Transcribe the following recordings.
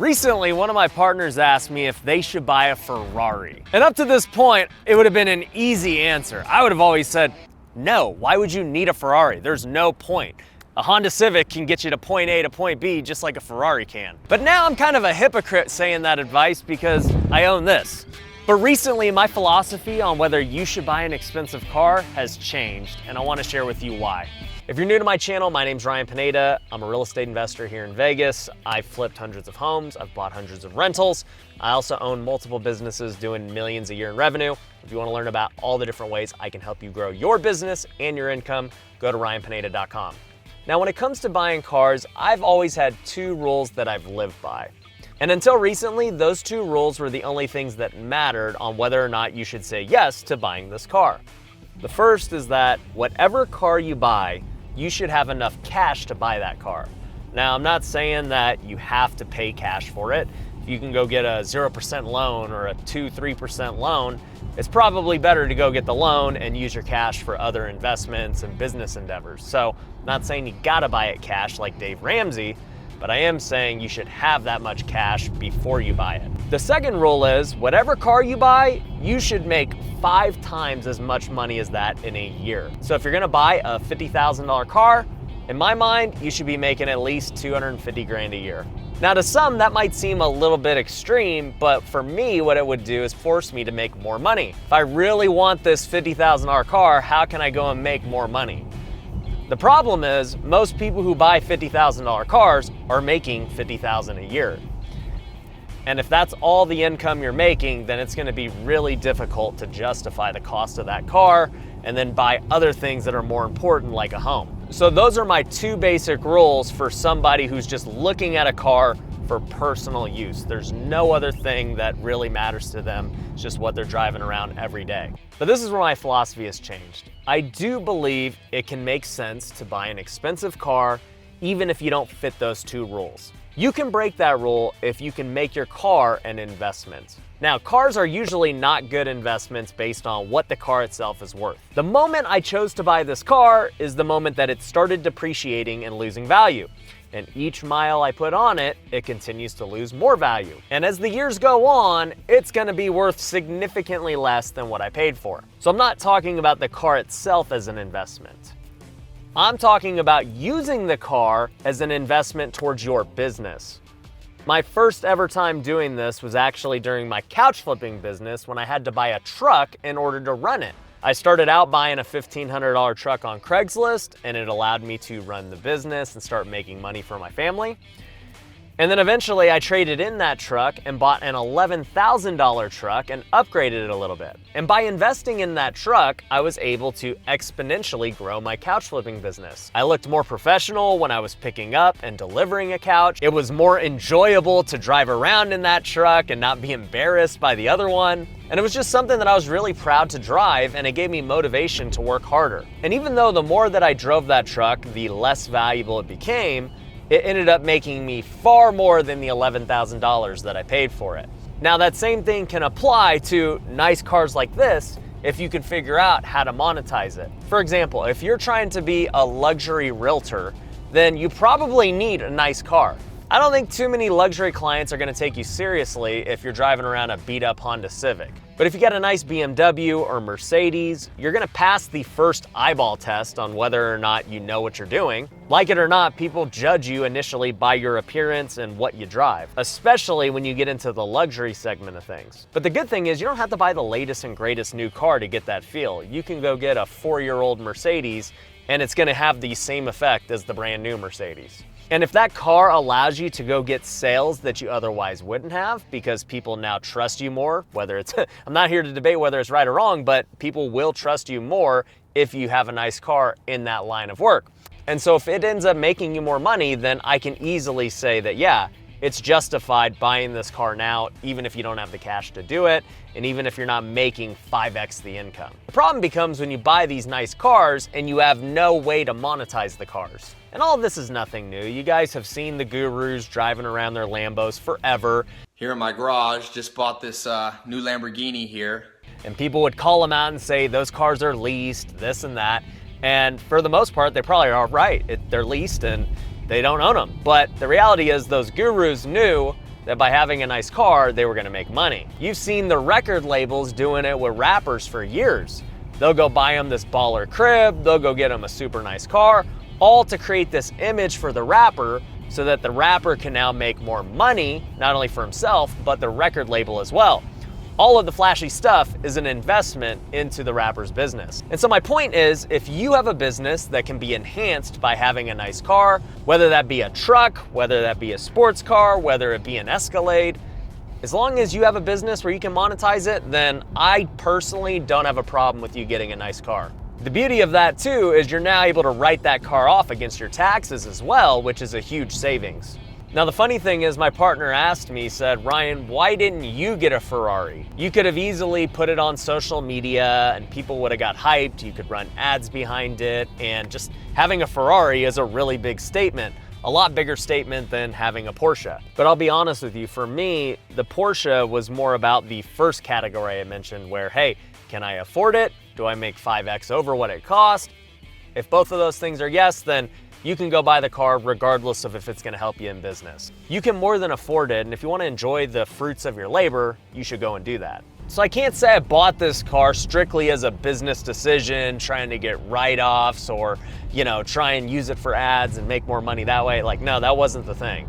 Recently, one of my partners asked me if they should buy a Ferrari. And up to this point, it would have been an easy answer. I would have always said, no, why would you need a Ferrari? There's no point. A Honda Civic can get you to point A to point B just like a Ferrari can. But now I'm kind of a hypocrite saying that advice because I own this. But recently, my philosophy on whether you should buy an expensive car has changed, and I want to share with you why. If you're new to my channel, my name's Pineda. I'm a real estate investor here in Vegas. I've flipped hundreds of homes. I've bought hundreds of rentals. I also own multiple businesses doing millions a year in revenue. If you want to learn about all the different ways I can help you grow your business and your income, go to ryanpineda.com. Now, when it comes to buying cars, I've always had two rules that I've lived by. And until recently, those two rules were the only things that mattered on whether or not you should say yes to buying this car. The first is that whatever car you buy, you should have enough cash to buy that car. Now, I'm not saying that you have to pay cash for it. If you can go get a 0% loan or a 2-3% loan, it's probably better to go get the loan and use your cash for other investments and business endeavors. So, I'm not saying you gotta buy it cash like Dave Ramsey, but I am saying you should have that much cash before you buy it. The second rule is whatever car you buy, you should make 5 times as much money as that in a year. So if you're gonna buy a $50,000 car, in my mind, you should be making at least 250 grand a year. Now to some, that might seem a little bit extreme, but for me, what it would do is force me to make more money. If I really want this $50,000 car, how can I go and make more money? The problem is most people who buy $50,000 cars are making $50,000 a year. And if that's all the income you're making, then it's gonna be really difficult to justify the cost of that car and then buy other things that are more important like a home. So those are my two basic rules for somebody who's just looking at a car for personal use. There's no other thing that really matters to them. It's just what they're driving around every day. But this is where my philosophy has changed. I do believe it can make sense to buy an expensive car even if you don't fit those two rules. You can break that rule if you can make your car an investment. Now, cars are usually not good investments based on what the car itself is worth. The moment I chose to buy this car is the moment that it started depreciating and losing value. And each mile I put on it, it continues to lose more value. And as the years go on, it's gonna be worth significantly less than what I paid for. So I'm not talking about the car itself as an investment. I'm talking about using the car as an investment towards your business. My first ever time doing this was actually during my couch flipping business when I had to buy a truck in order to run it. I started out buying a $1,500 truck on Craigslist, and it allowed me to run the business and start making money for my family. And then eventually I traded in that truck and bought an $11,000 truck and upgraded it a little bit. And by investing in that truck, I was able to exponentially grow my couch flipping business. I looked more professional when I was picking up and delivering a couch. It was more enjoyable to drive around in that truck and not be embarrassed by the other one. And it was just something that I was really proud to drive, and it gave me motivation to work harder. And even though the more that I drove that truck, the less valuable it became, it ended up making me far more than the $11,000 that I paid for it. Now that same thing can apply to nice cars like this if you can figure out how to monetize it. For example, if you're trying to be a luxury realtor, then you probably need a nice car. I don't think too many luxury clients are gonna take you seriously if you're driving around a beat up Honda Civic. But if you got a nice BMW or Mercedes, you're gonna pass the first eyeball test on whether or not you know what you're doing. Like it or not, people judge you initially by your appearance and what you drive, especially when you get into the luxury segment of things. But the good thing is you don't have to buy the latest and greatest new car to get that feel. You can go get a 4-year-old Mercedes and it's gonna have the same effect as the brand new Mercedes. And if that car allows you to go get sales that you otherwise wouldn't have because people now trust you more, whether it's, I'm not here to debate whether it's right or wrong, but people will trust you more if you have a nice car in that line of work. And so if it ends up making you more money, then I can easily say that, yeah, it's justified buying this car now, even if you don't have the cash to do it, and even if you're not making 5x the income. The problem becomes when you buy these nice cars and you have no way to monetize the cars. And all of this is nothing new. You guys have seen the gurus driving around their Lambos forever. Here in my garage, just bought this new Lamborghini here. And people would call them out and say, those cars are leased, this and that. And for the most part, they probably are right. They're leased and they don't own them. But the reality is those gurus knew that by having a nice car, they were gonna make money. You've seen the record labels doing it with rappers for years. They'll go buy them this baller crib, they'll go get them a super nice car, all to create this image for the rapper so that the rapper can now make more money, not only for himself, but the record label as well. All of the flashy stuff is an investment into the rapper's business. And so my point is, if you have a business that can be enhanced by having a nice car, whether that be a truck, whether that be a sports car, whether it be an Escalade, as long as you have a business where you can monetize it, then I personally don't have a problem with you getting a nice car. The beauty of that too is you're now able to write that car off against your taxes as well, which is a huge savings. Now the funny thing is, my partner asked me, he said, Ryan, why didn't you get a Ferrari? You could have easily put it on social media and people would have got hyped, you could run ads behind it, and just having a Ferrari is a really big statement. A lot bigger statement than having a Porsche. But I'll be honest with you, for me, the Porsche was more about the first category I mentioned where, hey, can I afford it? Do I make 5x over what it cost? If both of those things are yes, then you can go buy the car regardless of if it's gonna help you in business. You can more than afford it, and if you wanna enjoy the fruits of your labor, you should go and do that. So I can't say I bought this car strictly as a business decision, trying to get write-offs or, try and use it for ads and make more money that way. Like, no, that wasn't the thing.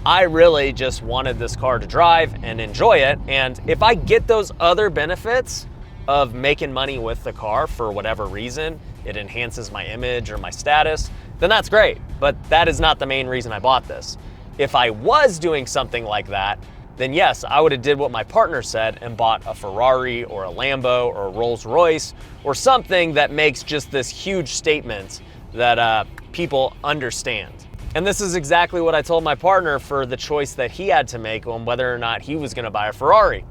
I really just wanted this car to drive and enjoy it. And if I get those other benefits of making money with the car for whatever reason, it enhances my image or my status, then that's great. But that is not the main reason I bought this. If I was doing something like that, then yes, I would have did what my partner said and bought a Ferrari or a Lambo or a Rolls Royce or something that makes just this huge statement that people understand. And this is exactly what I told my partner for the choice that he had to make on whether or not he was gonna buy a Ferrari.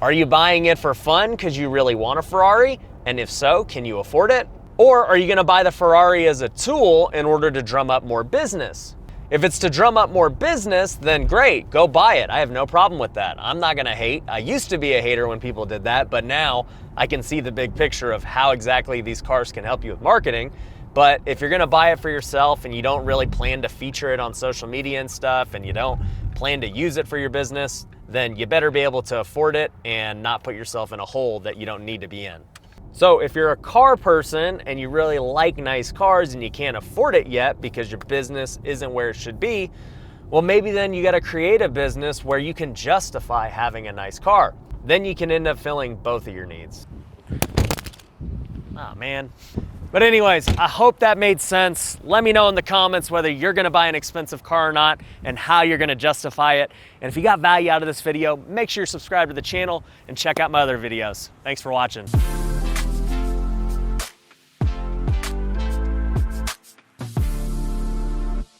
Are you buying it for fun because you really want a Ferrari? And if so, can you afford it? Or are you gonna buy the Ferrari as a tool in order to drum up more business? If it's to drum up more business, then great, go buy it. I have no problem with that. I'm not gonna hate. I used to be a hater when people did that, but now I can see the big picture of how exactly these cars can help you with marketing. But if you're gonna buy it for yourself and you don't really plan to feature it on social media and stuff, and you don't plan to use it for your business, then you better be able to afford it and not put yourself in a hole that you don't need to be in. So if you're a car person and you really like nice cars and you can't afford it yet because your business isn't where it should be, well, maybe then you gotta create a business where you can justify having a nice car. Then you can end up filling both of your needs. Oh man. But anyways, I hope that made sense. Let me know in the comments whether you're gonna buy an expensive car or not and how you're gonna justify it. And if you got value out of this video, make sure you're subscribed to the channel and check out my other videos. Thanks for watching.